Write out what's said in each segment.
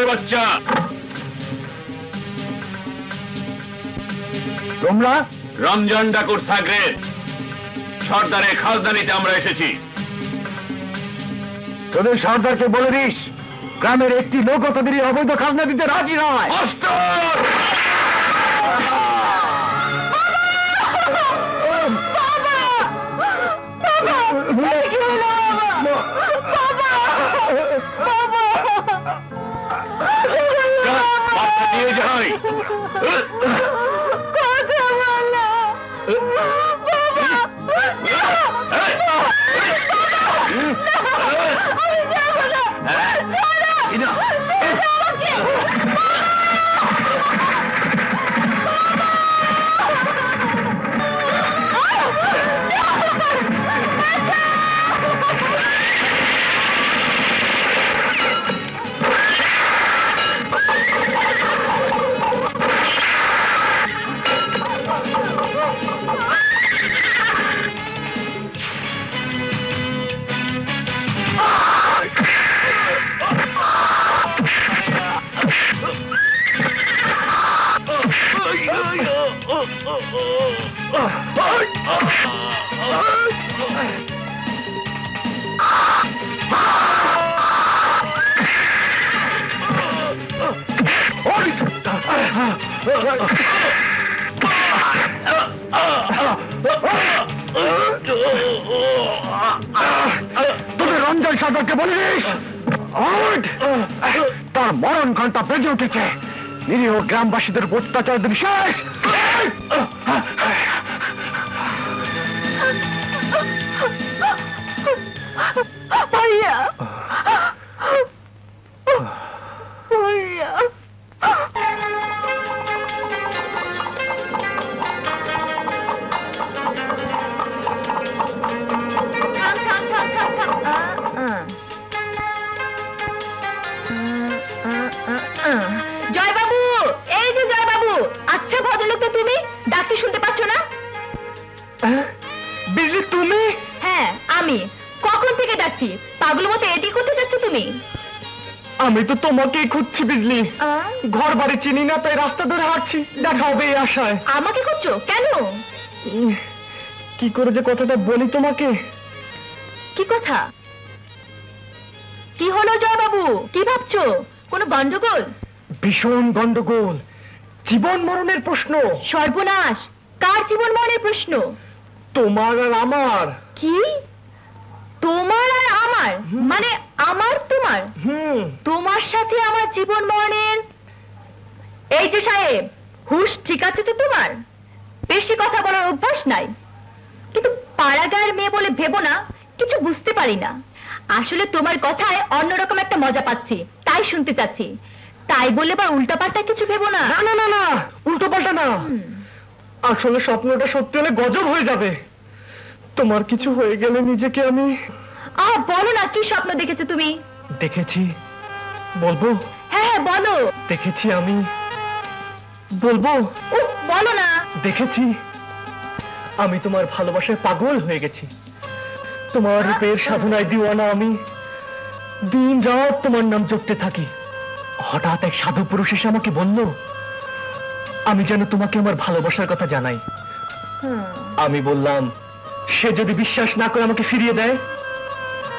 বাচ্চা, তোমরা? রমজান ঠাকুর সাগরেদ, সর্দারের খাজনা নিতে আমরা এসেছি। তোদের সর্দারকে বলে দিস, গ্রামের একটি লোক তোদের অবৈধ খাজনা দিতে রাজি নয়। নিয়ে যাই। তোদের রঞ্জন সর্দারকে বলিস, তার মরণ ঘন্টা বেজে উঠেছে। নিরীহ গ্রামবাসীদের অত্যাচার দিন শেষ। ভাইয়া, ভাইয়া, জয়বাবু, এই যে জয়বাবু। আচ্ছা ভদ্রলোক, তো তুমি ডাকতে শুনতে পাচ্ছ না? বিজলি তুমি? হ্যাঁ আমি। কখন থেকে ডাকছি? পাগল মতো এটি করতে যাচ্ছ তুমি? আমি তো তোমাকেই খুঁজছি বিজলি। ঘর বাড়ি চিনি না, তাই রাস্তা ধরে হাঁটছি, দেখা হবে এই আশায়। আমাকে খুঁজছো কেন? কি করে যে কথাটা বলি তোমাকে। কি কথা? কি হলো জয়বাবু? কি ভাবছো? কোনো গন্ডগোল? ভীষণ গন্ডগোল, জীবন মরণের প্রশ্ন। সর্বনাশ! কার জীবন মরণের প্রশ্ন? তোমার আর আমার। কি? তোমার আর আমার? মানে আমার তোমার? তোমার সাথে আমার জীবন মরণের? এই যে সাহেব, হুশ ঠিক আছে তো তোমার? বেশি কথা বলার অভ্যাস নাই, কিন্তু পাড়াগার মেয়ে বলে ভেবো না কিছু বুঝতে পারি না। আসলে তোমার কথায় অন্যরকম একটা মজা পাচ্ছি, তাই শুনতে চাচ্ছি। তাই বলে বা উল্টাপাল্টা কিছু ভেবো না। না না না না, উল্টো পাল্টা না। আসলে স্বপ্নটা সত্যি হলে গজব হয়ে যাবে। তোমার কিছু হয়ে গেলে নিজেকে আমি... বলো না, কি স্বপ্ন দেখেছো তুমি? দেখেছি, বলবো? হ্যাঁ হ্যাঁ বলো। দেখেছি আমি, বলবো? বলো না। দেখেছি আমি তোমার ভালোবাসায় পাগল হয়ে গেছি। তোমার রূপের সাধনায় দিওয়ানা আমি। দিন রাত তোমার নাম জপতে থাকি। হঠাৎ এক সাধু পুরুষ এসে আমাকে বলল আমি যেন তোমাকে আমার ভালোবাসার কথা জানাই। আমি বললাম সে যদি বিশ্বাস না করে আমাকে ফিরিয়ে দেয়।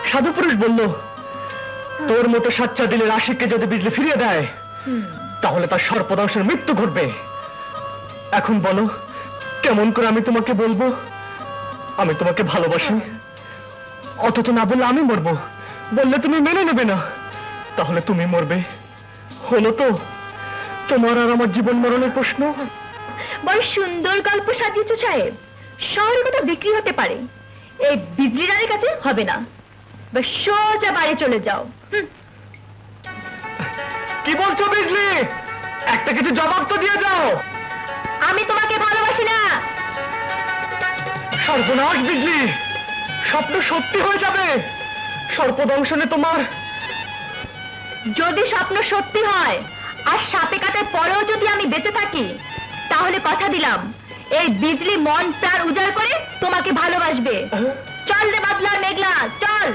সাধু পুরুষ বলল তোর মতো সাচ্চা দিলের আশিককে যদি বিজলি ফিরিয়ে দেয় তাহলে তার সর্পদংশের মৃত্যু ঘটবে। এখন বলো কেমন করে আমি তোমাকে বলবো আমি তোমাকে ভালোবাসি, অথচ না বললে আমি মরবো। বললে তুমি মেনে নেবে না, তাহলে তুমি মরবে। হলো তো তোমার আর আমার জীবন মরণের প্রশ্ন। বড় সুন্দর গল্প সাজিয়েছো সাহেব। শহরের কথা বিক্রি হতে পারে, এই বিজলি রানীর কাছে হবে না। সোজা বাড়ি চলে যাও। কি বলছো বিজলি? একটা কিছু জবাব তো দিয়ে যাও। আমি তোমাকে ভালোবাসি না। সর্বনাশ বিজলি, স্বপ্ন সত্যি হয়ে যাবে। সর্পদংশনে তোমার... যদি স্বপ্ন সত্যি হয় আর সাপে কাটার পরেও যদি আমি বেঁচে থাকি, তাহলে কথা দিলাম এই বিজলি মন প্রাণ উজাড় করে তোমাকে ভালোবাসবে। চল রে বাদলা মেঘলা, চল।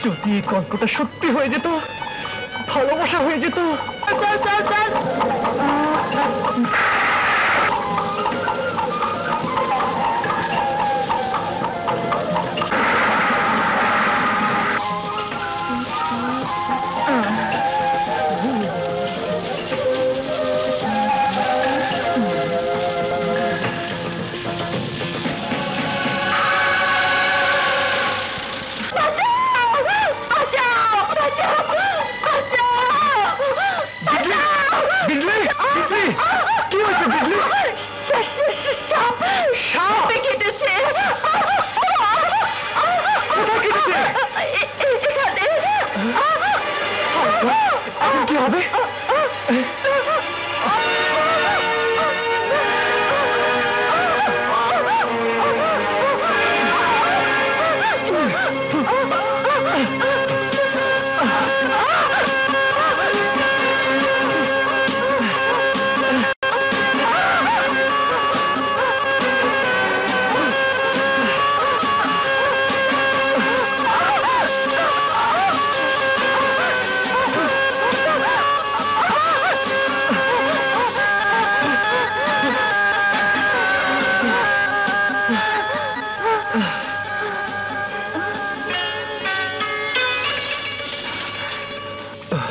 যদি এই গল্পটা সত্যি হয়ে যেত, ভালোবাসা হয়ে যেত। কি হবে?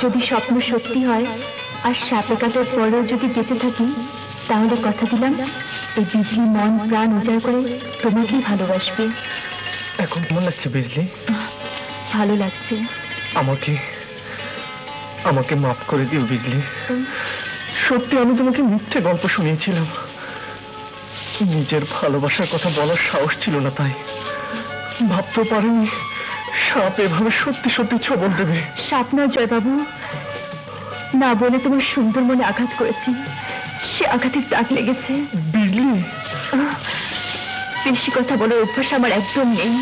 যদি স্বপ্ন সত্যি হয় আর সাপে কাটার পরেও যদি বেঁচে থাকি, তাহলে কথা দিলাম এই বিজলি মন প্রাণ উজাড় করে তোমাকেই ভালোবাসবে। এখন কেমন লাগছে বিজলি? ভালো লাগছে। আমাকে আমাকে মাফ করে দিও বিজলি। সত্যি আমি তোমাকে মিথ্যে গল্প শুনিয়েছিলাম। নিজের ভালোবাসার কথা বলার সাহস ছিল না, তাই ভাবতে পারিনি সাপ এভাবে সত্যি সত্যি ছবল দেবে। সাপ নয় জয়বাবু, না বলে তোমার সুন্দর মনে আঘাত করেছি, সে আঘাতের দাগ লেগেছে। বিজলি, বেশি কথা বলার অভ্যাস আমার একদম নেই,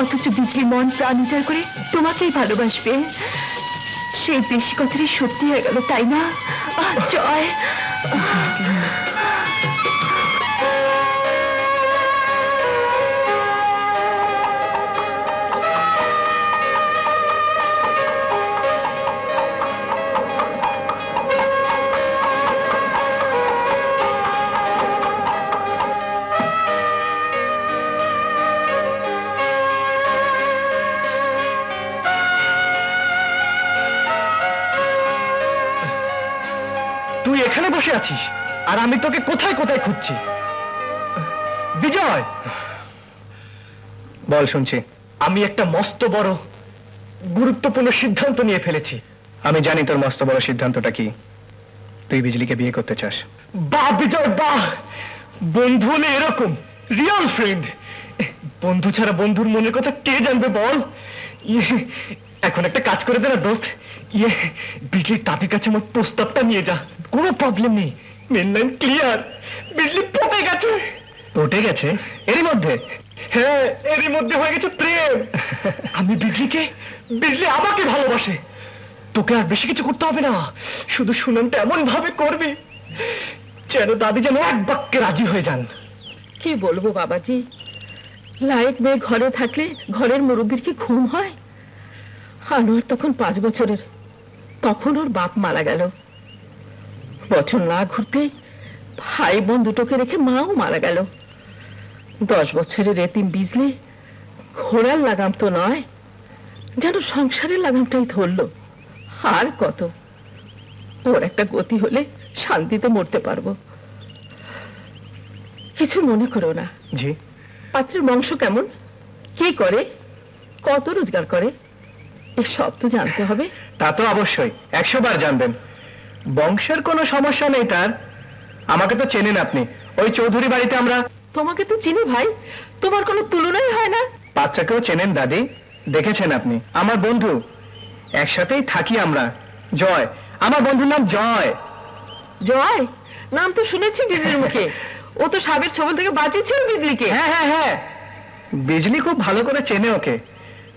অথচ বিজলি মন প্রাণ উজাড় করে তোমাকেই ভালোবাসবে। সেই বেশি কথারই সত্যি হয়ে গেল, তাই না? জয়। তুই এখানে বসে আছিস আর আমি তোকে কোথায় কোথায় খুঁজছি। বিজয়, বল। শুনছি। আমি একটা মস্ত বড় গুরুত্বপূর্ণ সিদ্ধান্ত নিয়ে ফেলেছি। আমি জানি তোর মস্ত বড় সিদ্ধান্তটা কি। তুই বিজলিকে বিয়ে করতে চাস। বাহ বিজয় বাহ, বন্ধু হলে এরকম, রিয়েল ফ্রেন্ড। বন্ধু ছাড়া বন্ধুর মনের কথা কে জানবে বল? এখন একটা কাজ করে দে না দোস্ত, বিজলির দাদির কাছে আমার প্রস্তাবটা নিয়ে যা। কোনো প্রবলেম নেই, মেন লাইন ক্লিয়ার। বিজলি পটে গেছে। পটে গেছে এরই মধ্যে? হ্যাঁ, এরই মধ্যে হয়ে গেছে প্রেম। আমি বিজলিকে, বিজলি আমাকে ভালোবাসে। তোকে আর বেশি কিছু করতে হবে না, শুধু শুনানটা এমন ভাবে করবি যেন দাদি যেন এক বাক্যে রাজি হয়ে যান। কি বলবো বাবাজি, লাইট মেয়ে ঘরে থাকলে ঘরের মুরব্বীর কি ঘুম হয়? আনোয়ার তখন 5 বছরের, তখন ওর বাপ মারা গেল। বছর না ঘুরতে ভাই বোন দুটোকে রেখে মাও মারা গেল। 10 বছরের এতিম বিজলি ঘোড়ার লাগাম তো নয়, যেন সংসারের লাগামটাই ধরলো। আর কত, ওর একটা গতি হলে শান্তিতে মরতে পারবো। কিছু মনে করো না। জি। পাত্রের বংশ কেমন, কি করে, কত রোজগার করে, এসব তো জানতে হবে। তা তো অবশ্যই, 100 বার জানবেন। বংশের কোনো সমস্যা নেই তার। আমাকে তো চেনেন আপনি, ওই চৌধুরী বাড়িতে আমরা। তোমাকে তো চিনি ভাই, তোমার কোনো তুলনাই হয় না। বাচ্চাকেও চেনেন দাদি, দেখেছেন আপনি, আমার বন্ধু, একসাথেই থাকি আমরা। জয়, আমার বন্ধুর নাম জয়। জয় নাম তো শুনেছি বিজলির মুখে, ও তো সাবের ছবল থেকে বাঁচিয়েছিল বিজলিকে। হ্যাঁ হ্যাঁ হ্যাঁ, বিজলি খুব ভালো করে চেনে ওকে।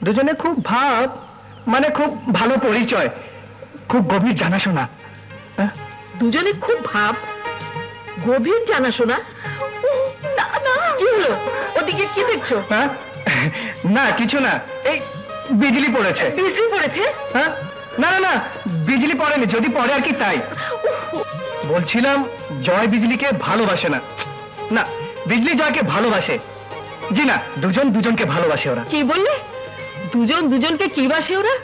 দুজনে খুব ভাব, মানে খুব ভালো পরিচয়, খুব গভীর জানাশোনা। দুজনে খুব ভাব, গভীর জানাশোনা? না না, কি হলো, ওদিকে কি দেখছো? না কিছু না, এই বিজলি পড়েছে। বিজলি পড়েছে? হ্যাঁ, না না না, বিজলি পড়েনি, যদি পড়ে আর কি তাই। বলছিলাম জয় বিজলিকে ভালোবাসে না। না, বিজলি জয়কে ভালোবাসে। জি না, দুজন দুজনকে ভালোবাসে ওরা। কি বললে? দুজন দুজনকে কি বাসে ওরা?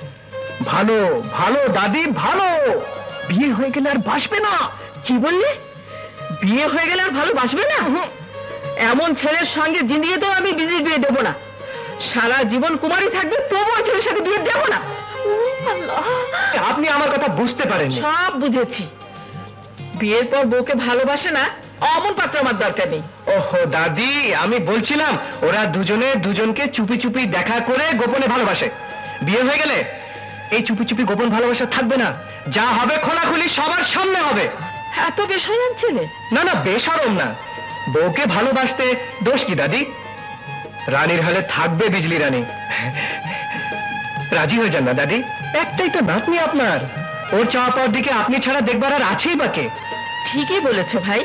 ভালো ভালো দাদি, ভালো। বিয়ে হয়ে গেলে আর বাসবে না। কি বললে? বিয়ে হয়ে গেলে আর ভালোবাসবে না? এমন ছেলের সঙ্গে জিন্দিগিতেও আমি বিজলির বিয়ে দেবো না। সারা জীবন কুমারী থাকবে, তবু ওই ছেলের সাথে বিয়ে দেবো না। আপনি আমার কথা বুঝতে পারেন। সব বুঝেছি। বিয়ের পর বউকে ভালোবাসে না, অমন পাত্র আমার দরকার নেই। ওহো দাদি, আমি বলছিলাম ওরা দুজনে দুজনকে চুপি চুপি দেখা করে গোপনে ভালোবাসে। বিয়ে হয়ে গেলে এই চুপি চুপি গোপন ভালোবাসা থাকবে না, যা হবে খোলাখুলি সবার সামনে হবে। এত বেশরম ছেলে? না না, বেশরম না। বউকে ভালোবাসতে দোষ কি দাদি? রানীর হালে থাকবে বিজলি রানী। রাজি হয়ে যান না দাদি, একটাই তো নাতনি আপনার। ওর চাওয়া পাওয়ার দিকে আপনি ছাড়া দেখবার আর আছেই বা কে? ঠিকই বলেছ ভাই।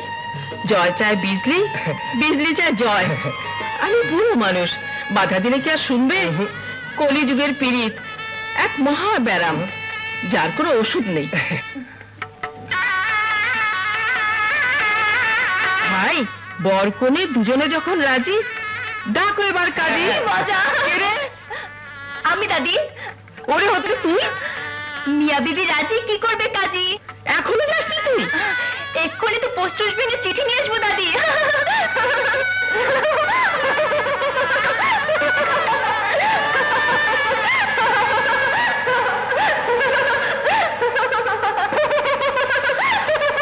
জয় চায় বিজলি, বিজলি চায় জয়। আমি বুড়ো মানুষ, বাধা দিলে কি আর শুনবে? কলিযুগের পীড়িত এক মহা ব্যারাম, যার কোনো ওষুধ নেই। ভাই, বর কনে দুজনে যখন রাজি, ডাকো এবার কাজী। কে রে? আমি দাদি। ওরে হচ্ছে তুই? মিয়া বিবি রাজি, কি করবে কাজী? এখনো যাচ্ছিস তুই? এক্ষুনি তো পোস্ট অফিসে চিঠি নিয়ে আসবো দাদি।